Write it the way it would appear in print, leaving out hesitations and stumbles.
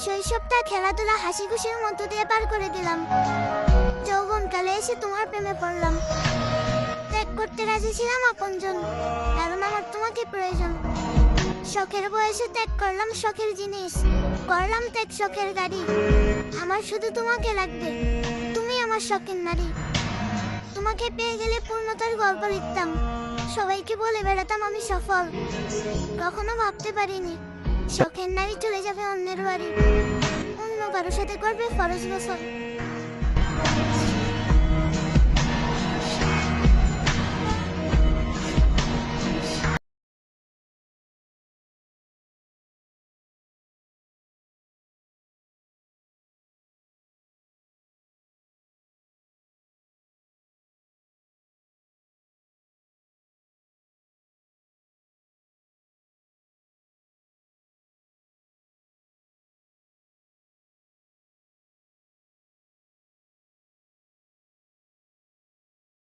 শৈশবটা খেলাধুলা হাসি খুশির মধ্য দিয়ে পার করে দিলাম। যৌবনকালে এসে তোমার প্রেমে পড়লাম। ত্যাগ করতে রাজি ছিলাম আপনজন, কারণ আমার তোমাকে প্রয়োজন। শখের বয়সে ত্যাগ করলাম শখের জিনিস, করলাম ত্যাগ শখের গাড়ি। আমার শুধু তোমাকে লাগবে, তুমি আমার শখের নারী। তোমাকে পেয়ে গেলে পূর্ণতার গল্প লিখতাম, সবাইকে বলে বেড়াতাম আমি সফল। কখনো ভাবতে পারিনি শখের নারী চলে যাবে অন্যের বাড়ি, অন্য কারোর সাথে করবে ফরজ গোসল।